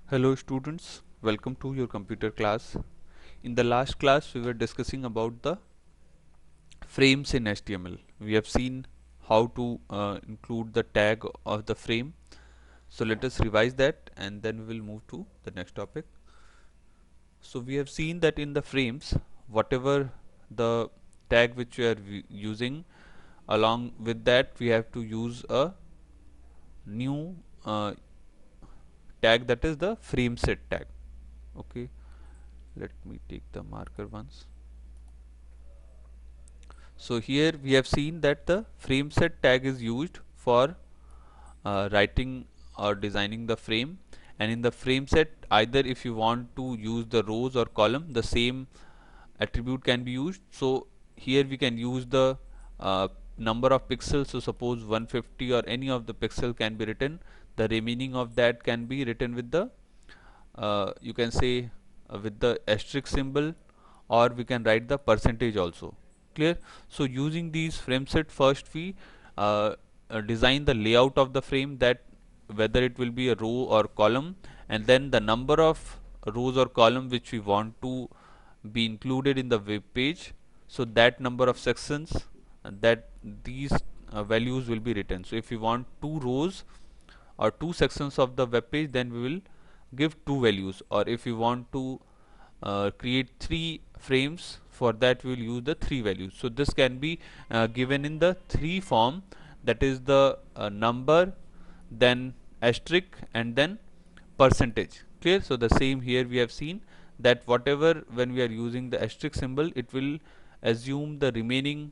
Hello students, welcome to your computer class. In the last class we were discussing about the frames in HTML. We have seen how to include the tag of the frame. So let us revise that and then we will move to the next topic. So we have seen that in the frames, whatever the tag which we are using, along with that we have to use a new tag, that is the frame set tag. Okay, let me take the marker once. So here we have seen that the frame set tag is used for writing or designing the frame, and in the frame set, either if you want to use the rows or column, the same attribute can be used. So here we can use the number of pixels. So suppose 150 or any of the pixel can be written, the remaining of that can be written with the you can say with the asterisk symbol, or we can write the percentage also. Clear? So using these frame set, first we design the layout of the frame, that whether it will be a row or column, and then the number of rows or column which we want to be included in the web page. So that number of sections, that these values will be written. So if we want 2 rows or 2 sections of the web page, then we will give 2 values, or if we want to create 3 frames, for that we will use the 3 values. So this can be given in the 3 form, that is the number, then asterisk, and then percentage. Clear? So the same here we have seen that whatever, when we are using the asterisk symbol, it will assume the remaining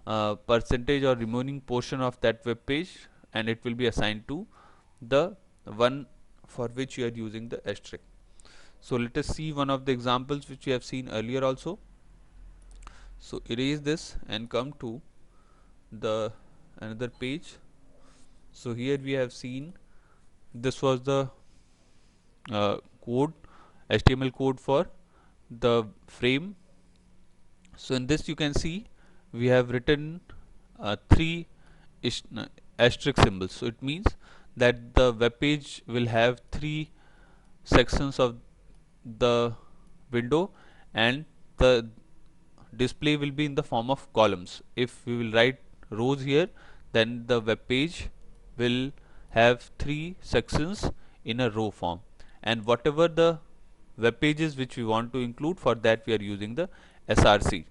percentage or remaining portion of that web page, and it will be assigned to the one for which you are using the asterisk. So let us see one of the examples which we have seen earlier also. So erase this and come to the another page. So here we have seen, this was the code, HTML code for the frame. So in this you can see we have written 3 asterisk symbols. So it means that the web page will have 3 sections of the window, and the display will be in the form of columns. If we will write rows here, then the web page will have 3 sections in a row form, and whatever the web pages which we want to include, for that we are using the src.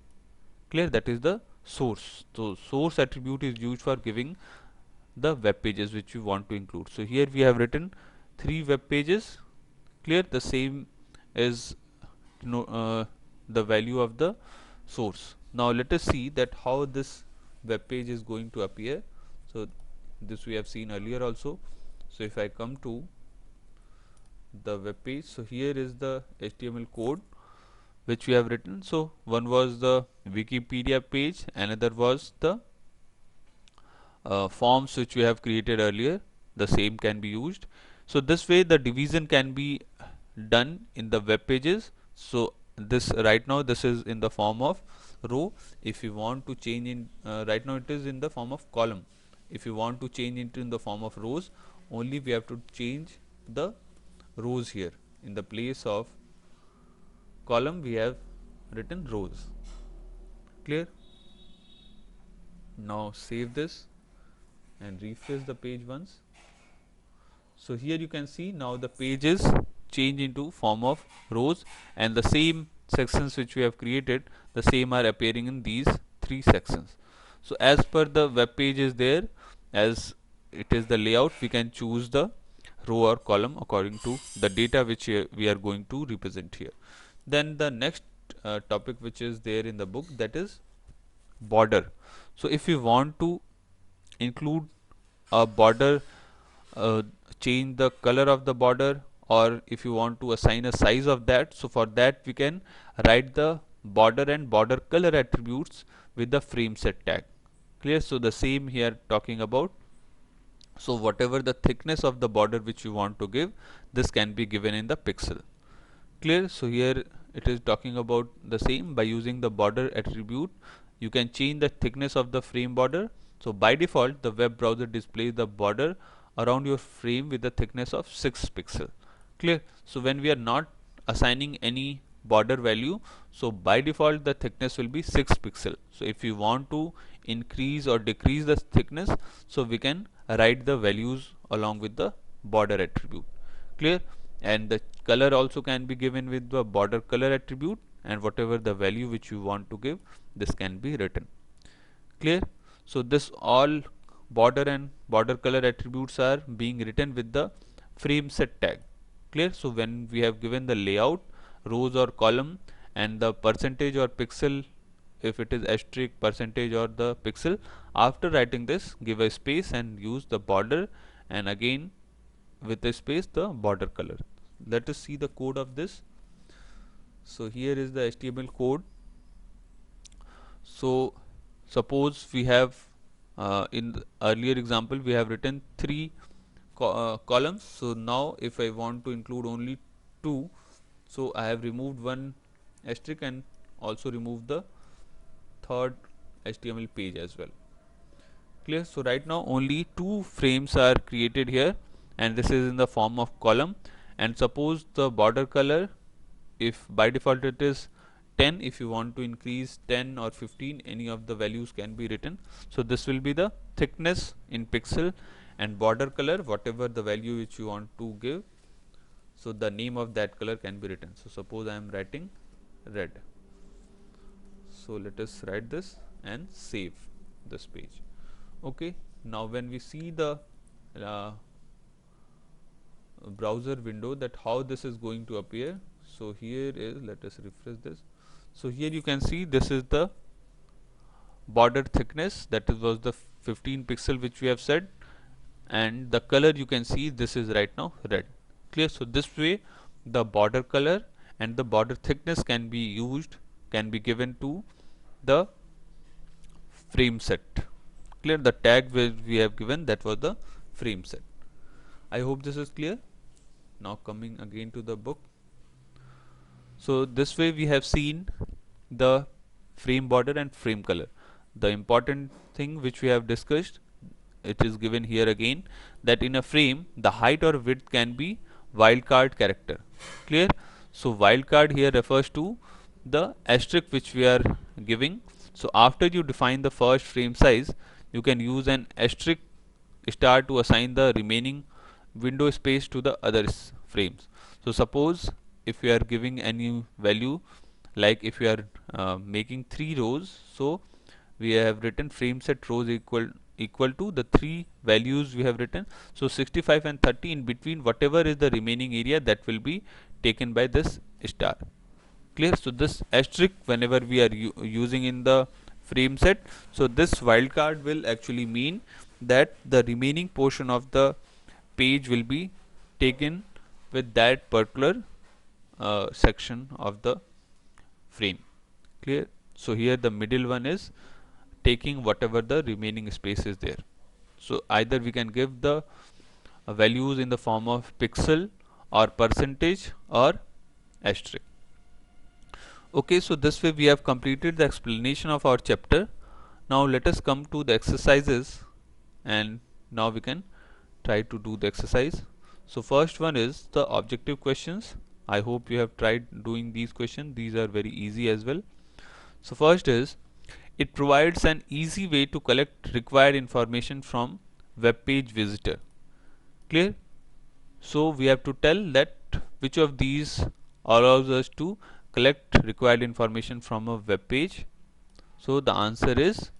Clear? That is the source. So source attribute is used for giving the web pages which we want to include. So here we have written 3 web pages. Clear? The same is the value of the source. Now let us see that how this web page is going to appear. So this we have seen earlier also. So if I come to the web page, so here is the HTML code which we have written. So one was the Wikipedia page, another was the forms which we have created earlier, the same can be used. So this way the division can be done in the web pages. So this right now this is in the form of row. If you want to change in right now it is in the form of column. If you want to change it in the form of rows, only we have to change the rows here. In the place of column we have written rows. Clear? Now save this and refresh the page once. So here you can see now the page is changed into form of rows, and the same sections which we have created, the same are appearing in these 3 sections. So as per the web page is there, as it is the layout, we can choose the row or column according to the data which we are going to represent here. Then the next topic which is there in the book, that is border. So if you want to include a border, uh, change the color of the border, or if you want to assign a size of that, so for that we can write the border and border color attributes with the frame set tag. Clear? So the same here talking about. So whatever the thickness of the border which you want to give, this can be given in the pixel. Clear? So here it is talking about the same. By using the border attribute, you can change the thickness of the frame border. So by default the web browser displays the border around your frame with a thickness of 6 pixel. Clear? So when we are not assigning any border value, so by default the thickness will be 6 pixel. So if you want to increase or decrease the thickness, so we can write the values along with the border attribute. Clear? And the color also can be given with the border color attribute, and whatever the value which you want to give, this can be written. Clear? So this all border and border color attributes are being written with the frame set tag. Clear? So when we have given the layout, rows or column, and the percentage or pixel, if it is asterisk, percentage or the pixel, after writing this, give a space and use the border, and again with a space the border color. Let us see the code of this. So here is the HTML code. So suppose we have in the earlier example we have written 3 columns. So now if I want to include only 2, so I have removed one asterisk and also removed the third HTML page as well. Clear? So right now only 2 frames are created here, and this is in the form of column. And suppose the border color, if by default it is 10, if you want to increase 10 or 15, any of the values can be written. So this will be the thickness in pixel, and border color, whatever the value which you want to give, so the name of that color can be written. So suppose I am writing red. So let us write this and save this page. Okay, now when we see the browser window, that how this is going to appear. So here is, let us refresh this. So here you can see this is the border thickness, that was the 15 pixel which we have said, and the color you can see this is right now red. Clear? So this way the border color and the border thickness can be used, can be given to the frame set. Clear? The tag where we have given, that was the frame set. I hope this is clear. Now coming again to the book. So this way we have seen the frame border and frame color. The important thing which we have discussed, it is given here again, that in a frame the height or width can be wildcard character. Clear? So wildcard here refers to the asterisk which we are giving. So after you define the first frame size, you can use an asterisk star to assign the remaining window space to the other frames. So suppose if we are giving any value, like if we are making 3 rows, so we have written frame set rows equal to the 3 values we have written. So 65 and 30, in between whatever is the remaining area, that will be taken by this star. Clear? So this asterisk whenever we are using in the frame set, so this wildcard will actually mean that the remaining portion of the page will be taken with that particular section of the frame. Clear? So here the middle one is taking whatever the remaining space is there. So either we can give the values in the form of pixel or percentage or asterisk. Okay, so this way we have completed the explanation of our chapter. Now let us come to the exercises, and now we can try to do the exercise. So first one is the objective questions. I hope you have tried doing these questions. These are very easy as well. So first is, it provides an easy way to collect required information from web page visitor. Clear? So we have to tell that which of these allows us to collect required information from a web page. So the answer is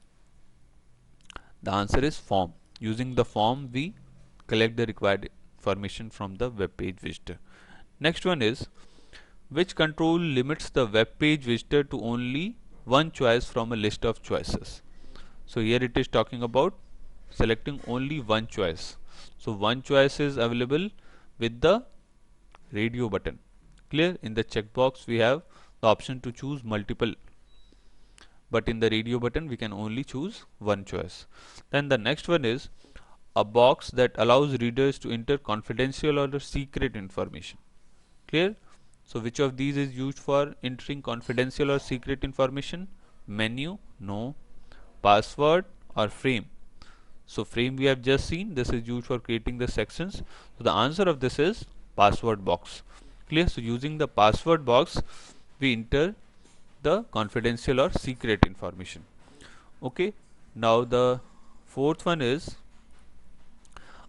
form. Using the form we collect the required information from the web page visitor. Next one is, which control limits the web page visitor to only one choice from a list of choices. So here it is talking about selecting only one choice. So one choice is available with the radio button. Clear? In the checkbox we have the option to choose multiple, but in the radio button we can only choose one choice. Then the next one is a box that allows readers to enter confidential or secret information. Clear? So which of these is used for entering confidential or secret information? Menu? No. Password or frame? So frame we have just seen, this is used for creating the sections. So the answer of this is password box. Clear? So using the password box we enter the confidential or secret information. Okay, now the fourth one is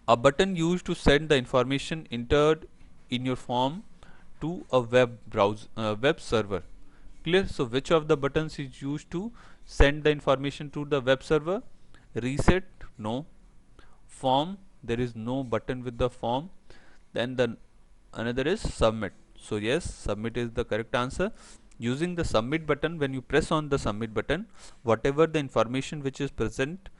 a button used to send the information entered in your form to a web server. Clear? So which of the buttons is used to send the information to the web server? Reset, no. Form, there is no button with the form. Then the another is submit. So yes, submit is the correct answer. Using the submit button, when you press on the submit button, whatever the information which is present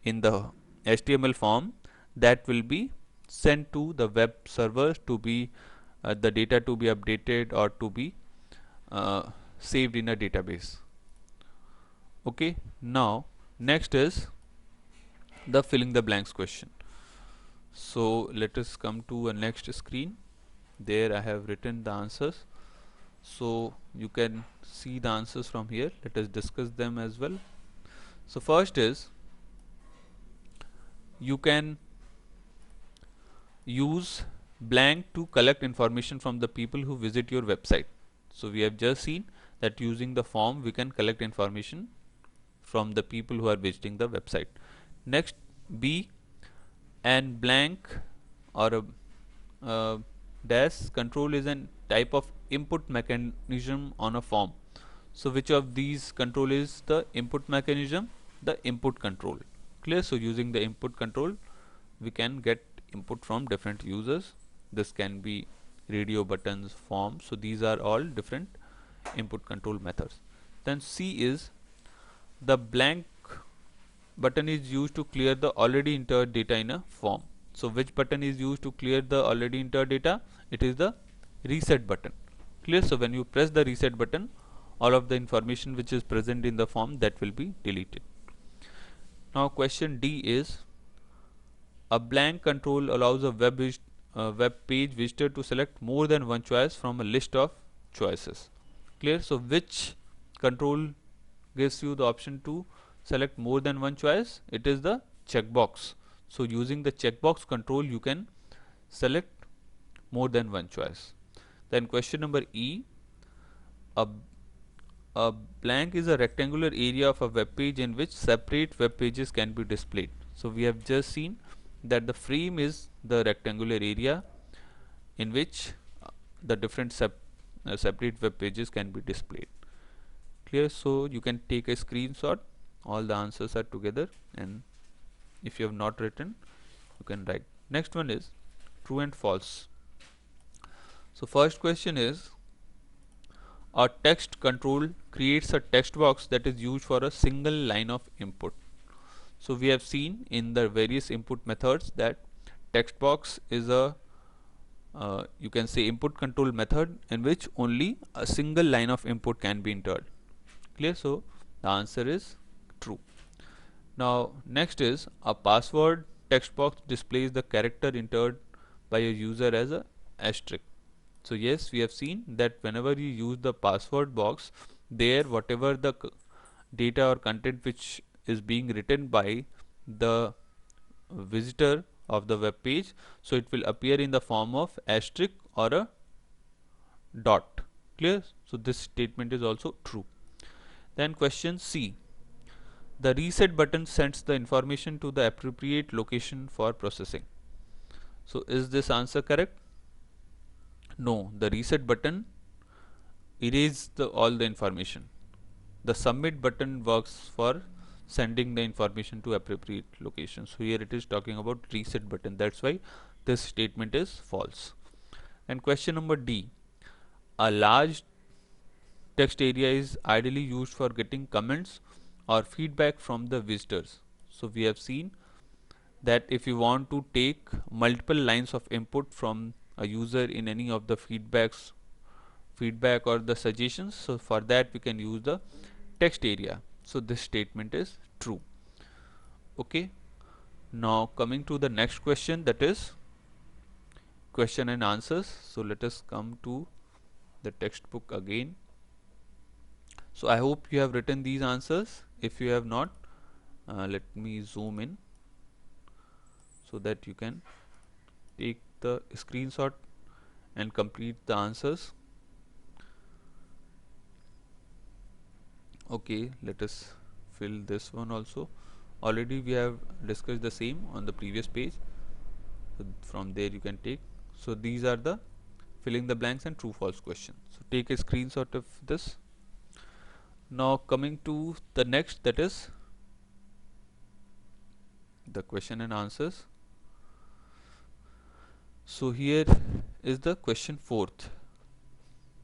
in the HTML form, that will be sent to the web server to be the data to be updated or to be saved in a database. Okay, now next is the filling the blanks question. So let us come to a next screen. There I have written the answers, so you can see the answers from here. Let us discuss them as well. So first is you can use blank to collect information from the people who visit your website. So we have just seen that using the form we can collect information from the people who are visiting the website. Next, B, and blank or a dash control is a type of input mechanism on a form. So which of these control is the input mechanism? The input control. Clear? So using the input control we can get input from different users. This can be radio buttons, forms. So these are all different input control methods. Then C is the blank button is used to clear the already entered data in a form. So which button is used to clear the already entered data? It is the reset button. Clear? So when you press the reset button, all of the information which is present in the form, that will be deleted. Now question D is a blank control allows a web page visitor to select more than one choice from a list of choices. Clear? So which control gives you the option to select more than one choice? It is the checkbox. So using the checkbox control you can select more than one choice. Then question number E, a blank is a rectangular area of a web page in which separate web pages can be displayed. So we have just seen that the frame is the rectangular area in which the different separate web pages can be displayed. Clear? So you can take a screenshot, all the answers are together, and if you have not written you can write. Next one is true and false. So first question is a text control creates a text box that is used for a single line of input. So we have seen in the various input methods that text box is a you can say input control method in which only a single line of input can be entered. Clear? So the answer is true. Now next is a password text box displays the character entered by a user as a asterisk. So yes, we have seen that whenever you use the password box, there whatever the data or content which is being written by the visitor of the web page, so it will appear in the form of asterisk or a dot. Clear? So this statement is also true. Then question C, the reset button sends the information to the appropriate location for processing. So is this answer correct? No, the reset button erases all the information. The submit button works for sending the information to appropriate location. So here it is talking about reset button. That's why this statement is false. And question number D, a large text area is ideally used for getting comments or feedback from the visitors. So we have seen that if you want to take multiple lines of input from a user in any of the feedback or the suggestions, so for that we can use the text area. So this statement is true. Okay, now coming to the next question, that is question and answers. So let us come to the textbook again. So I hope you have written these answers. If you have not, let me zoom in so that you can take the screenshot and complete the answers. Okay, let us fill this one also. Already we have discussed the same on the previous page, so from there you can take. So these are the filling the blanks and true false questions. So take a screenshot of this. Now coming to the next, that is the question and answers. So here is the question fourth,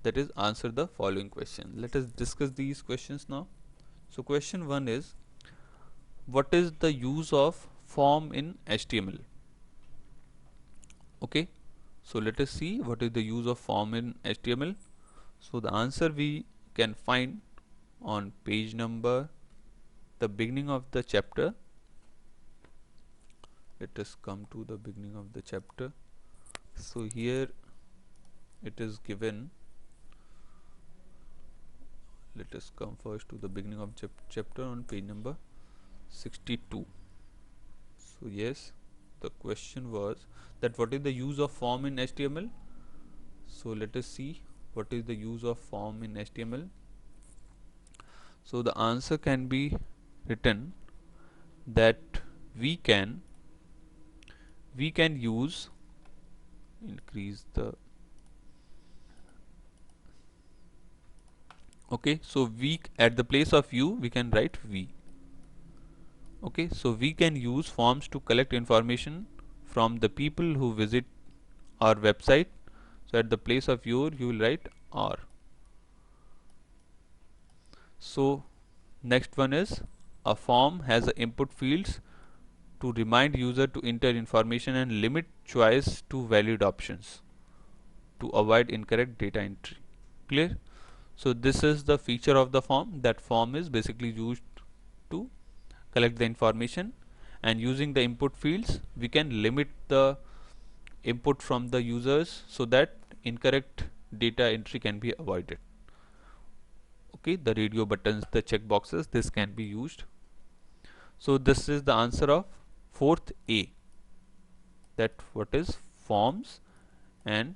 that is answer the following question. Let us discuss these questions now. So question 1 is, what is the use of form in HTML? Okay, so let us see what is the use of form in HTML. So the answer we can find on page number, the beginning of the chapter. Let us come to the beginning of the chapter. So here it is given. Let us come first to the beginning of chapter on page number 62. So yes, the question was that what is the use of form in HTML. So let us see what is the use of form in HTML. So the answer can be written that we can use, increase the, okay, so we, at the place of u we can write v. Okay, so we can use forms to collect information from the people who visit our website. So at the place of your you will write r. So next one is, a form has a input fields to remind user to enter information and limit choice to valid options to avoid incorrect data entry. Clear? So this is the feature of the form, that form is basically used to collect the information, and using the input fields we can limit the input from the users so that incorrect data entry can be avoided. Okay, the radio buttons, the check boxes, this can be used. So this is the answer of fourth A, that what is forms. And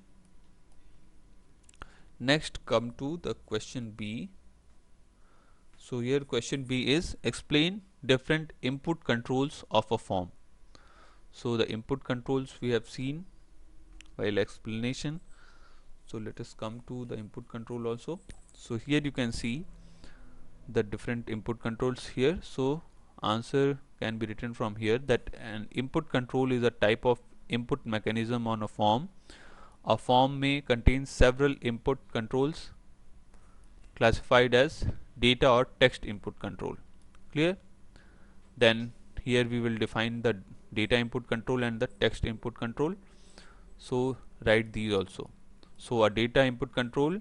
next come to the question B. So here question B is, explain different input controls of a form. So the input controls we have seen while explanation. So let us come to the input control also. So here you can see the different input controls here. So answer can be written from here, that an input control is a type of input mechanism on a form. A form may contain several input controls classified as data or text input control. Clear? Then here we will define the data input control and the text input control. So write these also. So a data input control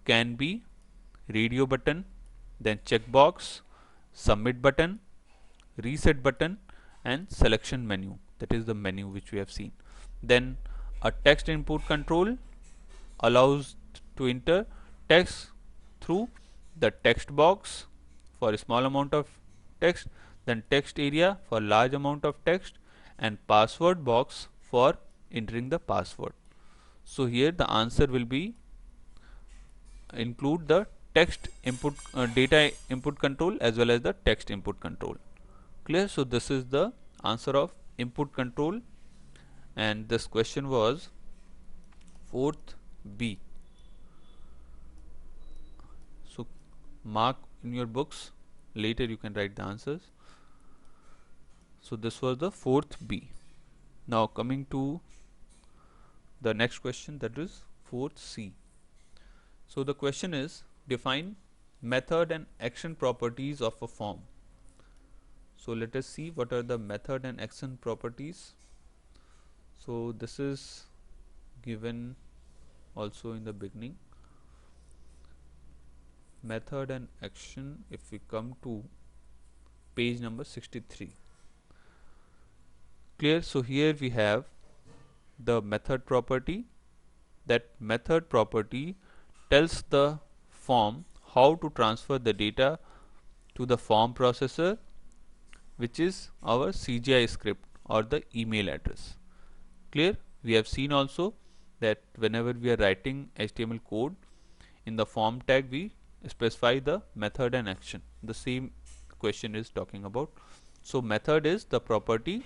can be radio button, then checkbox, submit button, reset button, and selection menu, that is the menu which we have seen. Then a text input control allows to enter text through the text box for a small amount of text, then text area for large amount of text, and password box for entering the password. So here the answer will be include the text input data input control as well as the text input control. Clear? So this is the answer of input control, and this question was fourth B. So mark in your books, later you can write the answers. So this was the fourth B. Now coming to the next question, that is fourth C. So the question is, define method and action properties of a form. So let us see what are the method and action properties. So this is given also in the beginning. Method and action, if we come to page number 63. Clear? So here we have the method property. That method property tells the form how to transfer the data to the form processor, which is our CGI script or the email address. Clear? We have seen also that whenever we are writing HTML code, in the form tag we specify the method and action. The same question is talking about. So method is the property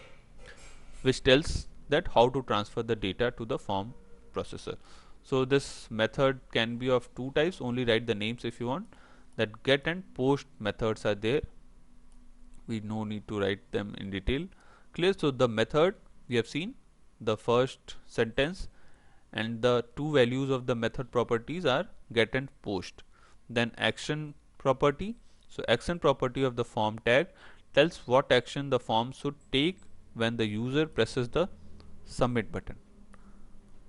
which tells that how to transfer the data to the form processor. So this method can be of two types, only write the names if you want. That get and post methods are there, we no need to write them in detail. Clear? So the method we have seen the first sentence, and the two values of the method properties are get and post. Then action property, so action property of the form tag tells what action the form should take when the user presses the submit button.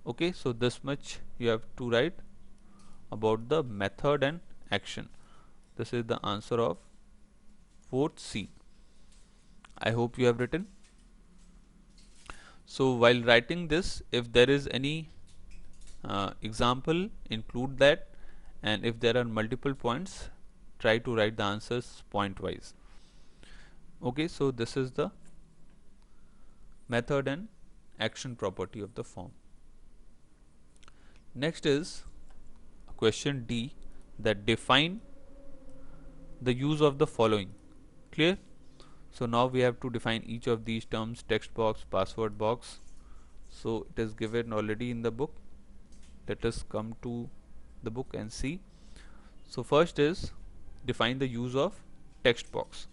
Okay, so this much you have to write about the method and action. This is the answer of 4th C. I hope you have written. So while writing this, if there is any example, include that, and if there are multiple points, try to write the answers point wise. Okay, so this is the method and action property of the form. Next is question D, that define the use of the following. Clear? So now we have to define each of these terms: text box, password box. So it is given already in the book. Let us come to the book and see. So first is define the use of text box.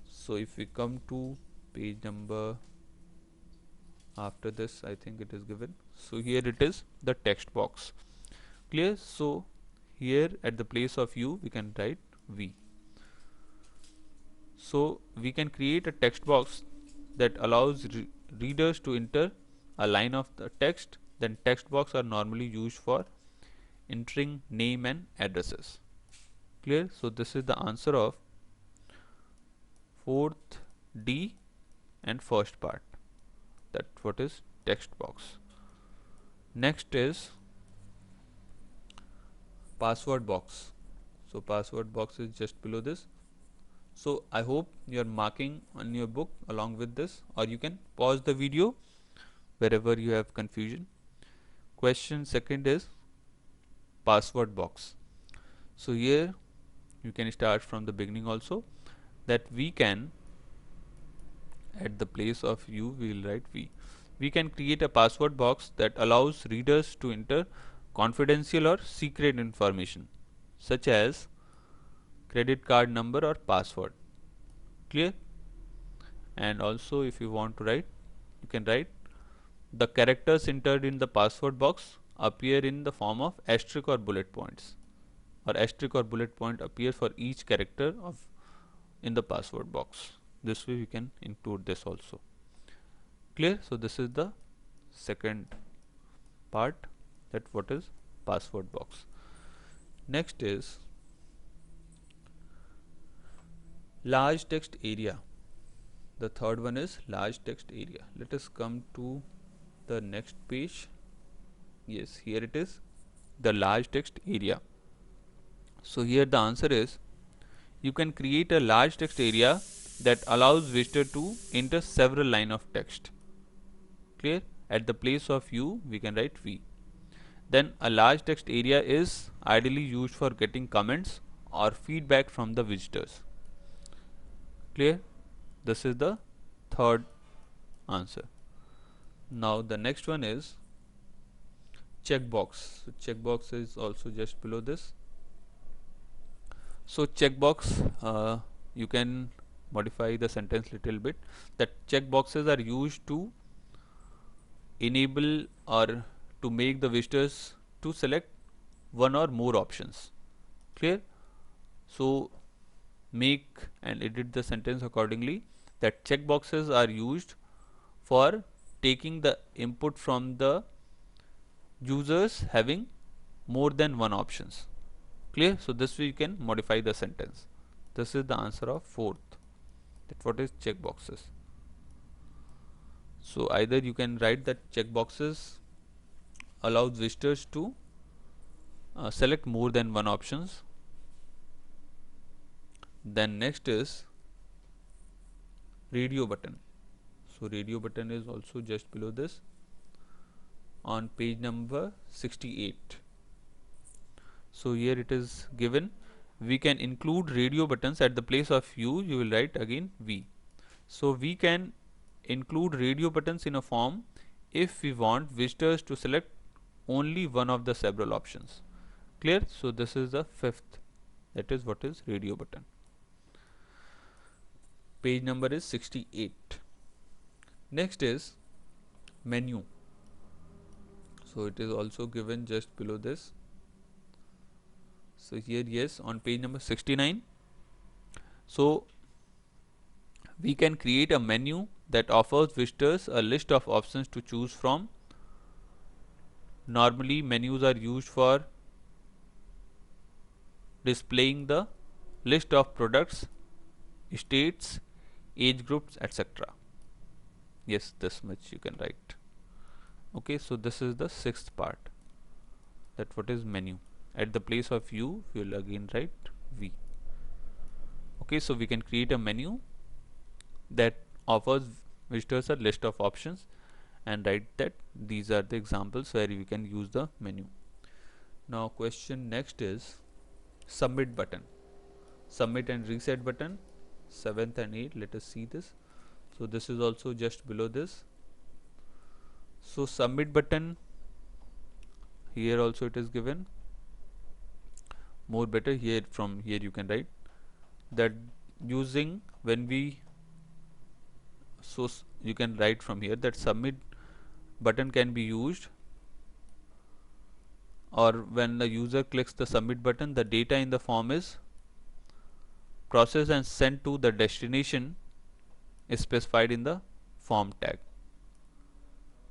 So if we come to page number after this, I think it is given. So here it is, the text box. Clear? So here at the place of u we can write v. So we can create a text box that allows readers to enter a line of the text. Then text box are normally used for entering name and addresses. Clear? So this is the answer of 4th D and first part, that what is text box. Next is password box. So password box is just below this. So I hope you are marking on your book along with this, or you can pause the video wherever you have confusion. Question second is password box. So here you can start from the beginning also, that we can, at the place of u we will write v. We can create a password box that allows readers to enter confidential or secret information such as credit card number or password. Clear? And also if you want to write, you can write the characters entered in the password box appear in the form of asterisk or bullet points, or asterisk or bullet point appear for each character of in the password box. This way we can include this also. Clear? So this is the second part, that what is password box. Next is large text area. The third one is large text area. Let us come to the next page. Yes, here it is, the large text area. So here the answer is, you can create a large text area that allows visitor to enter several lines of text. Clear? At the place of u we can write v. Then a large text area is ideally used for getting comments or feedback from the visitors. Clear? This is the third answer. Now the next one is checkbox. So checkbox is also just below this. So checkbox, you can modify the sentence little bit, that checkboxes are used to enable or to make the visitors to select one or more options. Clear? So make and edit the sentence accordingly, that checkboxes are used for taking the input from the users having more than one options. Clear? So this way you can modify the sentence. This is the answer of fourth, that what is checkboxes. So either you can write that checkboxes allows visitors to select more than one options. Then next is radio button. So radio button is also just below this. on page number 68. So here it is given, we can include radio buttons. At the place of U, you will write again V. So we can include radio buttons in a form if we want visitors to select only one of the several options. Clear? So this is the fifth, that is what is radio button. Page number is 68. Next is menu. So it is also given just below this. So here, yes, on page number 69. So we can create a menu that offers visitors a list of options to choose from. Normally menus are used for displaying the list of products, states, age groups, etc. Yes, this much you can write. Okay, so this is the sixth part, that what is menu. At the place of U, we will again write V. Okay, so we can create a menu that offers visitors a list of options and write that these are the examples where we can use the menu. Now question next is submit button. Submit and reset button, 7th and 8th. Let us see this. So this is also just below this. So submit button, here also it is given. More better, here from here you can write that using when we, so you can write from here that submit button can be used, or when the user clicks the submit button, the data in the form is processed and sent to the destination is specified in the form tag.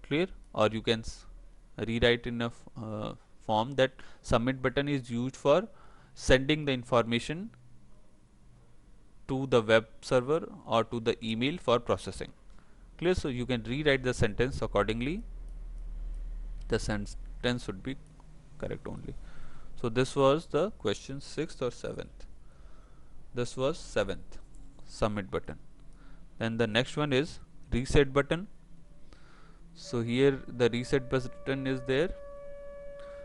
Clear? Or you can rewrite in a form that submit button is used for sending the information to the web server or to the email for processing. Clear? So you can rewrite the sentence accordingly. The sentence should be correct only. So this was the question 6th or 7th. This was 7th, submit button. Then the next one is reset button. So here the reset button is there.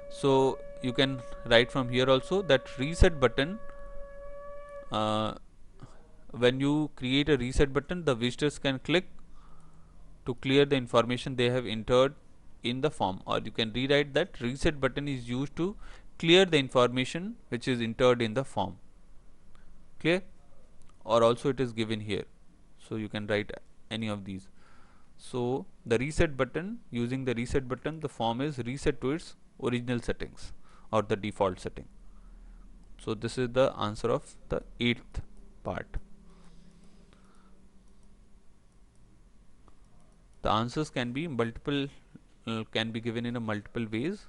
So you can write from here also that reset button, when you create a reset button, the visitors can click to clear the information they have entered in the form, or you can rewrite that reset button is used to clear the information which is entered in the form. Clear? Or also it is given here, so you can write any of these. So the reset button, using the reset button, the form is reset to its original settings or the default setting. So this is the answer of the 8th part. The answers can be multiple, can be given in a multiple ways.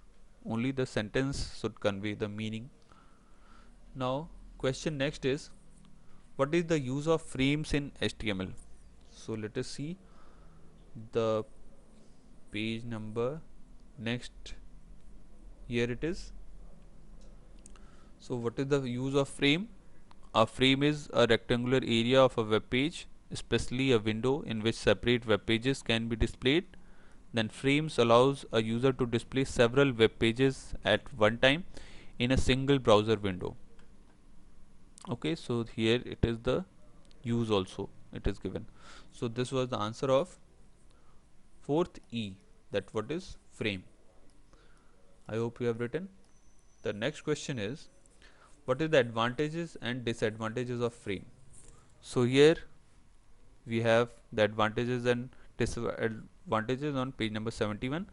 Only the sentence should convey the meaning. Now question next is, what is the use of frames in HTML? So let us see the page number next. Here it is. So what is the use of frame? A frame is a rectangular area of a web page, especially a window in which separate web pages can be displayed. Then frames allows a user to display several web pages at one time in a single browser window. Okay, so here it is the use also it is given. So this was the answer of 4th E, that what is frame. I hope you have written. The next question is, what is the advantages and disadvantages of frame? So here we have the advantages and disadvantages on page number 71.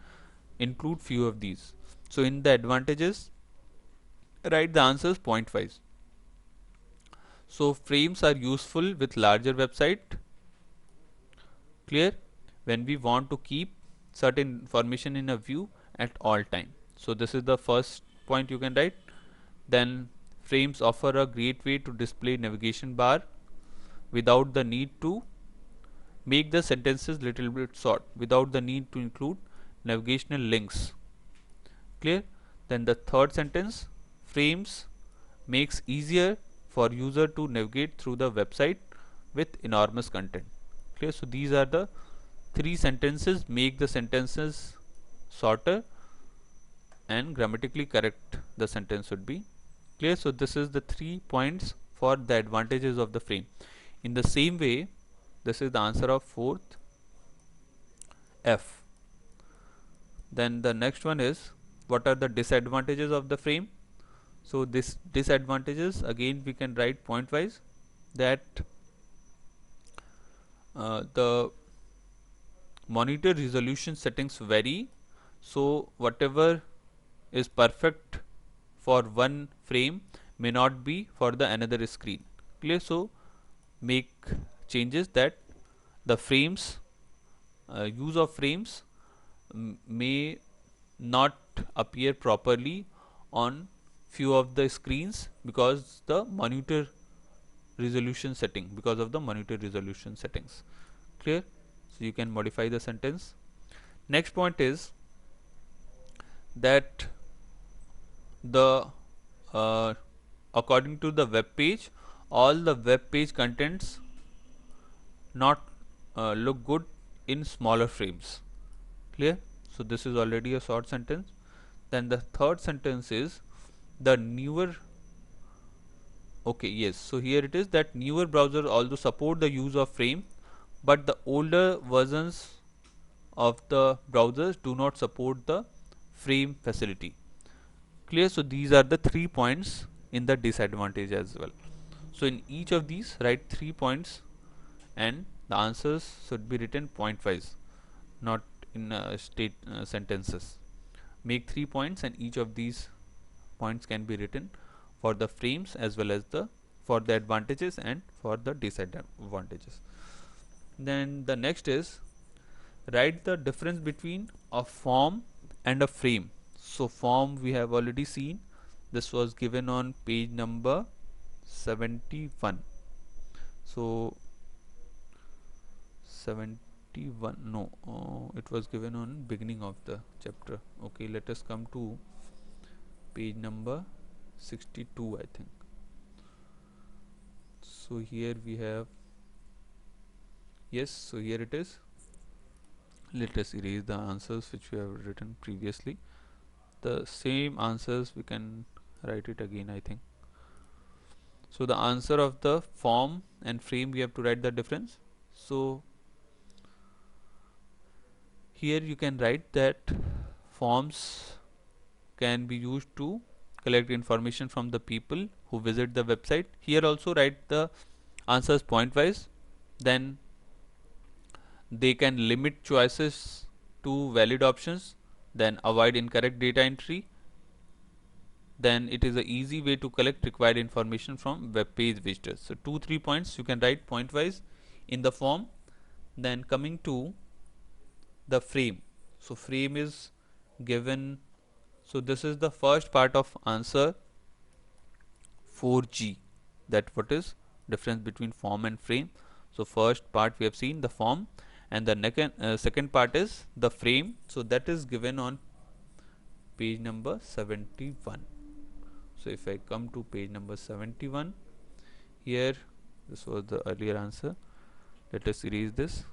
Include few of these. So in the advantages, write the answers point-wise. So frames are useful with larger website. Clear? When we want to keep certain information in a view at all time. So this is the first point you can write. Then frames offer a great way to display navigation bar without the need to make the sentences little bit short, without the need to include navigational links. Clear? Then the third sentence, frames makes easier for user to navigate through the website with enormous content. Clear? So these are the 3 sentences. Make the sentences shorter and grammatically correct the sentence should be. Clear? So this is the 3 points for the advantages of the frame. In the same way, this is the answer of fourth F. Then the next one is, what are the disadvantages of the frame? So this disadvantages, again we can write point wise, that the monitor resolution settings vary. So whatever is perfect for one frame may not be for the another screen. Clear? So make changes that the frames, use of frames may not appear properly on few of the screens because the monitor resolution setting, because of the monitor resolution settings. Clear? So you can modify the sentence. Next point is that the according to the web page, all the web page contents not look good in smaller frames. Clear? So this is already a short sentence. Then the third sentence is the newer, okay, yes, so here it is that newer browsers also support the use of frame, but the older versions of the browsers do not support the frame facility. Clear? So these are the 3 points in the disadvantage as well. So in each of these write 3 points and the answers should be written point wise, not in sentences. Make 3 points and each of these points can be written for the frames as well as the for the advantages and for the disadvantages. Then the next is, write the difference between a form and a frame. So form we have already seen, this was given on page number 71. So 71, no, it was given on beginning of the chapter. Okay, let us come to page number 62, I think. So here we have, yes, so here it is. Let us erase the answers which we have written previously. The same answers we can write it again, I think. So the answer of the form and frame, we have to write the difference. So here you can write that forms can be used to collect information from the people who visit the website. Here also write the answers pointwise. Then they can limit choices to valid options, then avoid incorrect data entry. Then it is an easy way to collect required information from web page visitors. So 2-3 points you can write pointwise in the form. Then coming to the frame, so frame is given, so this is the first part of answer 4G, that what is difference between form and frame. So first part we have seen the form, and the second part is the frame. So that is given on page number 71. So if I come to page number 71, here this was the earlier answer. Let us erase this.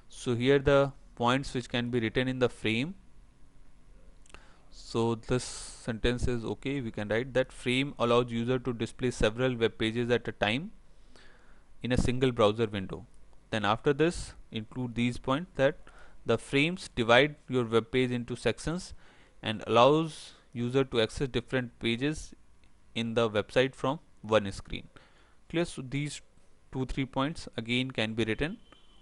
So here the points which can be written in the frame. So this sentence is okay, we can write that frame allows user to display several web pages at a time in a single browser window. Then after this include these points, that the frames divide your web page into sections and allows user to access different pages in the website from one screen. Clear? So these 2-3 points again can be written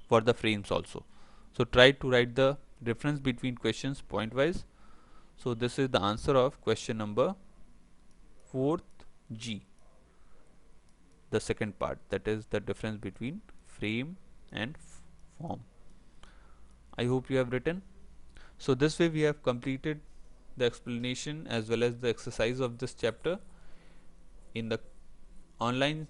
for the frames also. So try to write the difference between questions pointwise. So this is the answer of question number 4th G, the second part, that is the difference between frame and form. I hope you have written. So this way we have completed the explanation as well as the exercise of this chapter. In the online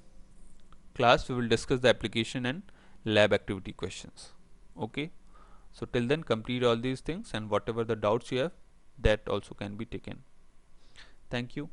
class we will discuss the application and lab activity questions. Okay, so till then complete all these things, and whatever the doubts you have, that also can be taken. Thank you.